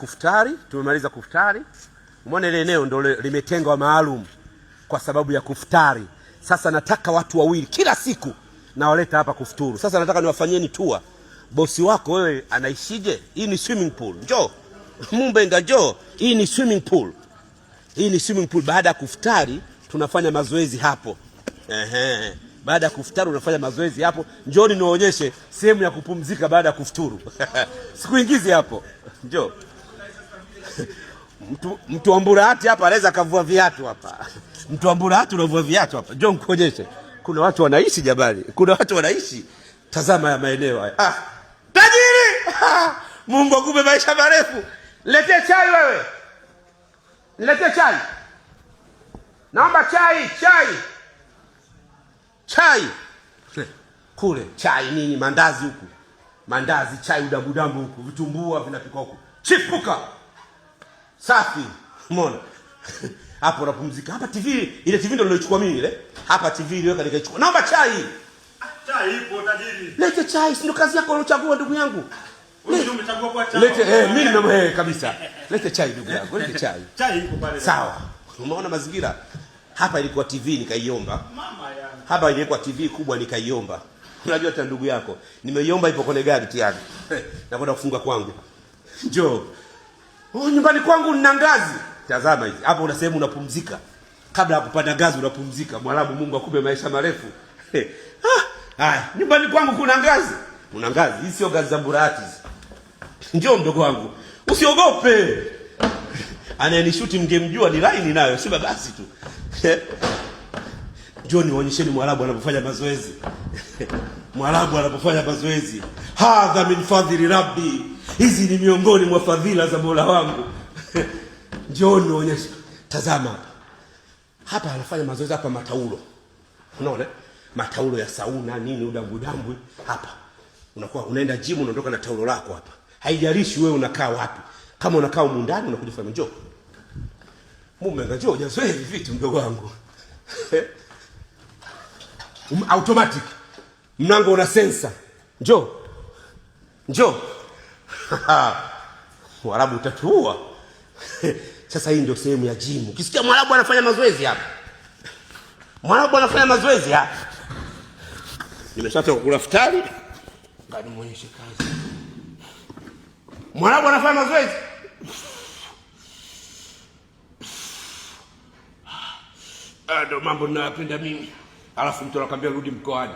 kufutari, tumemaliza kufutari. Umeona ile eneo ndio limetengwa maalum kwa sababu ya kufutari. Sasa nataka watu wawili kila siku na waleta hapa kufuturu. Sasa nataka niwafanyeni tour. Bosi wako wewe anaishije? Hii ni swimming pool. Njoo. Mumbenga njoo. Hii ni swimming pool. Hii ni swimming pool. Baada ya kufutari tunafanya mazoezi hapo. Baada ya kufutari unafanya mazoezi hapo. Njooni niwaonyeshe sehemu ya kupumzika baada ya kufuturu. Sikuingizi hapo. Njoo. Mtu wa Mburahati hapa anaweza kavua viatu hapa. Mtu wa Mburahati unavua viatu hapa. Njoo nikuonyeshe. Kuna watu wanaishi jabali. Kuna watu wanaishi. Tazama ya maeneo haya. Tajiri! Mungu akupe maisha marefu. Lete chai wewe. Lete chai. Naomba chai. Chai. Kule chai nini, mandazi huku. Mandazi, chai, udambudambu huku, vitumbua vinapikwa huku. Chipuka. Safi. Umeona? Hapo unapumzika. Hapa TV, ile TV ndio niliyochukua mimi ile. Hapa TV iliweka nikaichukua. Naomba chai. Chai ipo tajiri. Lete chai, ndio kazi yako ulochagua ndugu yangu. Wewe umechagua kwa chai. Lete mimi kabisa. Lete chai ndugu yangu, lete chai. Chai ipo pale. Sawa. Umeona mazingira? Hapa ilikuwa TV nikaiomba. Mama yangu. Hapa ilikuwa TV kubwa nikaiomba. Unajua hata ndugu yako, nimeiomba ipo kwenye gari tayari. Nakwenda kufunga kwangu. Njoo. Nyumbani kwangu nina ngazi. Tazama hizi. Hapo una sehemu unapumzika. Kabla ya kupanda ngazi unapumzika. Mwarabu, Mungu akupe maisha marefu. Nyumbani kwangu kuna ngazi. Kuna ngazi. Hii sio ngazi za Mburahati. Njoo mdogo wangu. Usiogope. Anayenishuti mngemjua ni line nayo, si basi tu. Njoo nionyesheni Mwarabu anapofanya mazoezi. Mwarabu anapofanya mazoezi. Hadha min fadhili Rabbi. Hizi ni miongoni mwa fadhila za Mola wangu. Njoo nionyeshe. Tazama hapa. Hapa anafanya mazoezi hapa mataulo. Unaona? Mataulo ya sauna nini, udambudambwi hapa. Unakuwa unaenda gym unaondoka na taulo lako hapa. Haijalishi wewe unakaa wapi. Kama unakaa huko ndani unakuja kufanya njoo. Mume njoo ujazoe hivi vitu mdogo wangu. Automatic. Mlango una sensor. Njoo. Mwarabu utatua. Sasa hii ndio sehemu ya gym. Ukisikia Mwarabu anafanya mazoezi hapa. Mwarabu anafanya mazoezi hapa. Nimeshatoka kula futari. Ngani muonyeshe kazi. Mwarabu anafanya mazoezi. Ndio mambo ninayopenda mimi. Alafu mtu anakuambia rudi mkoani.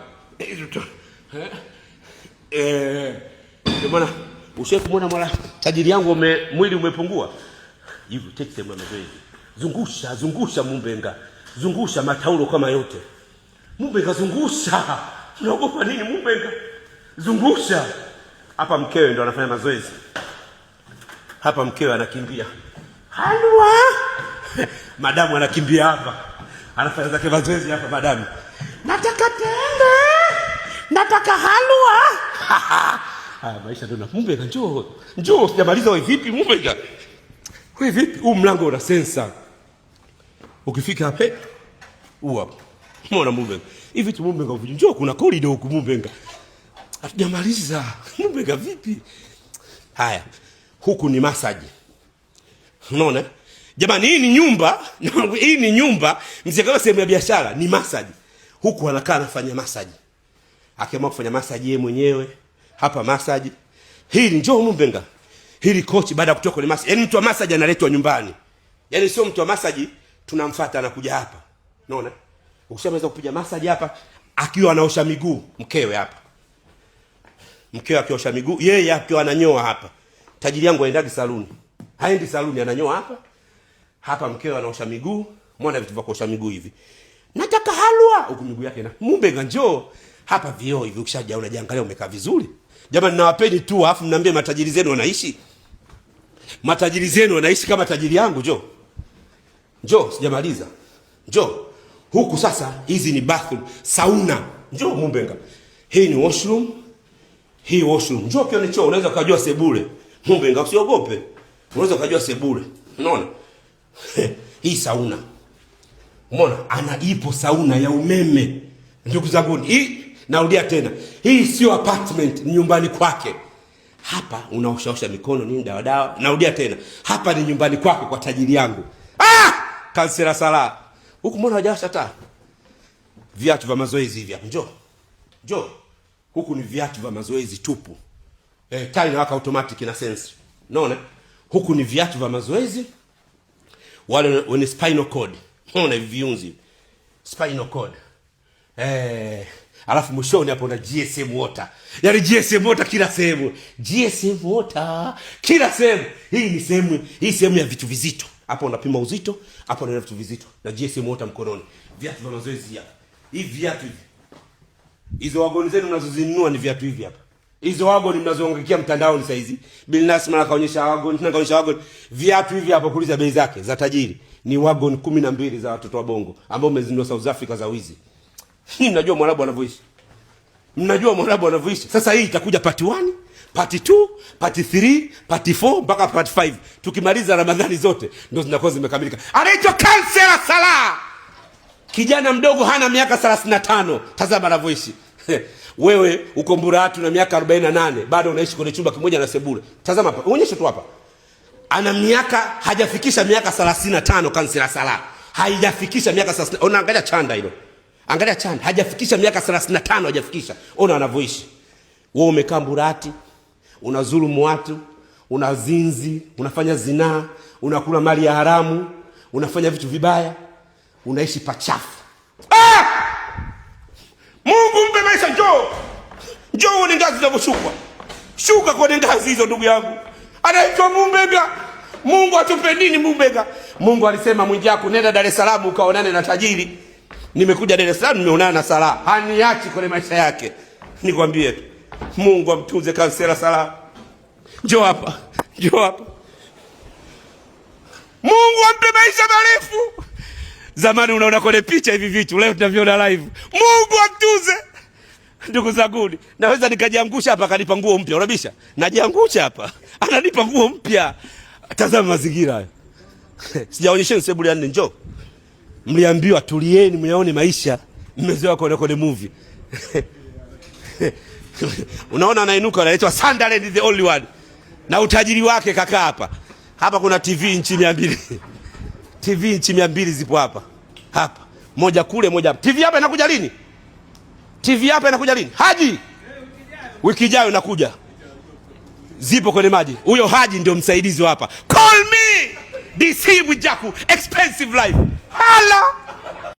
Ndio bwana, ushefu muona mwana tajiri yangu mwili umepungua. Hivyo take time mazoezi. Zungusha Mumbenga. Zungusha mataulo kama yote. Mumbenga zungusha. Unaogopa nini Mumbenga? Zungusha. Hapa mkewe ndo anafanya mazoezi. Hapa mkewe anakimbia. Halwa. Madamu anakimbia hapa. Anafanya zake mazoezi hapa madamu. Nataka tende. Nataka halwa. Maisha ndo na Mumbenga njoo. Sijamaliza wewe vipi Mumbenga? Wewe vipi? Huu mlango una sensor. Ukifika hapa hapo. Umeona Mumbenga? Hivi tu Mumbenga uvuji. Njoo kuna corridor huku Mumbenga. Hatujamaliza. Mumbenga vipi? Haya. Huku ni massage. Unaona? Jamani hii ni nyumba, mzee kama sehemu ya biashara ni massage. Huku anakaa anafanya massage. Akiamua kufanya massage yeye mwenyewe, hapa massage. Hili njoo Mumbenga. Hili coach baada ya kutoka kwenye massage. Yaani mtu wa massage analetwa nyumbani. Yaani sio mtu wa massage tunamfuata anakuja hapa. Unaona? Ukishamaliza kupiga massage hapa, akiwa anaosha miguu, mkewe hapa. Mkewe akiosha miguu, yeye akiwa ananyoa hapa. Tajiri yangu aendagi saluni. Haendi saluni, ananyoa hapa. Hapa mkewe anaosha miguu. Muona vitu vya kuosha miguu hivi. Nataka halwa. Huku miguu yake na Mumbenga njoo. Hapa vioo hivi ukishaja unajiangalia umekaa vizuri. Jamani nawapeni tu afu mnaambie matajiri zenu wanaishi. Matajiri zenu wanaishi kama tajiri yangu Njoo sijamaliza. Njoo. Huku sasa hizi ni bathroom, sauna. Njoo Mumbenga. Hii ni washroom. Hii washroom. Njoo kione choo unaweza kujua sebule. Mumbenga usiogope. Unaweza kujua sebule. Unaona? Hii sauna. Umeona? Ipo sauna ya umeme. Ndugu zangu, hii narudia tena. Hii sio apartment, ni nyumbani kwake. Hapa unaoshaosha mikono nini dawa. Narudia tena. Hapa ni nyumbani kwako kwa tajiri yangu. Kansela Sala. Huku mbona hajawasha taa? Viatu vya mazoezi hivi hapa. Njoo. Huku ni viatu vya mazoezi tupu. Taa inawaka automatic na sense. Unaona? Huku ni viatu vya mazoezi. Wale wenye spinal cord. Unaona hivi viunzi. Spinal cord. Alafu mwishoni hapo na GSM water. Yaani GSM water kila sehemu. GSM water kila sehemu. Hii sehemu ya vitu vizito. Hapo unapima uzito, hapo unaona vitu vizito. Na GSM water mkononi. Viatu vya mazoezi hapa. Hivi viatu hivi. Hizo wagoni zenu mnazozinunua ni viatu hivi hapa. Hizo wagoni mnazoongekea mtandaoni sasa hizi. Bilnas mara kaonyesha wagoni, viatu hivi hapa kuuliza bei zake za tajiri. Ni wagoni 12 za watoto wa Bongo ambao umezinunua South Africa za wizi. Mnajua Mwarabu anavyoishi. Sasa hii itakuja part 1, part 2, part 3, part 4 mpaka part 5. Tukimaliza Ramadhani zote ndio zinakuwa zimekamilika. Anaitwa Kansela Sala. Kijana mdogo hana miaka 35. Tazama anavyoishi. Wewe uko Mburatu na miaka 48, bado unaishi kwenye chumba kimoja na sebule. Tazama hapa, onyesha tu hapa. Hajafikisha miaka 35 Kansela Sala. Haijafikisha miaka 30. Ona angalia chanda hilo. Angalia chanda, hajafikisha miaka 35 hajafikisha. Ona anavyoishi. Wewe umekaa Mburati, unazulumu watu, unazinzi, unafanya zinaa, unakula mali ya haramu, unafanya vitu vibaya, unaishi pachafu. Mungu mpe maisha, njoo uone ngazi zinavyoshuka. Shuka kwenye ngazi hizo ndugu yangu. Anaitwa Mumbega. Mungu atupe nini Mumbega? Mungu alisema Mwijaku nenda Dar es Salaam ukaonane na tajiri. Nimekuja Dar es Salaam nimeonana na Sala. Haniachi kwenye maisha yake. Nikwambie tu. Mungu amtunze Kansela Sala. Njoo hapa. Mungu ampe maisha marefu. Zamani unaona kwenye picha hivi vitu, leo tunaviona live. Mungu amtunze. Ndugu zangu, naweza nikajiangusha hapa akanipa nguo mpya. Unabisha? Najiangusha hapa. Ananipa nguo mpya. Tazama mazingira hayo. Sijaonyesheni sebule ya nne, njoo. Mliambiwa tulieni myaone maisha. Mmezoea kwenye movie. Unaona anainuka anaitwa Sunderland the only one. Na utajiri wake kaka hapa. Hapa kuna TV inchi 200. TV inchi 200 zipo hapa. Hapa. Moja kule, moja hapa. TV hapa inakuja lini? Haji. Wiki ijayo inakuja. Zipo kwenye maji. Huyo Haji ndio msaidizi hapa. Call me. DC Mwijaku, expensive life. Hala.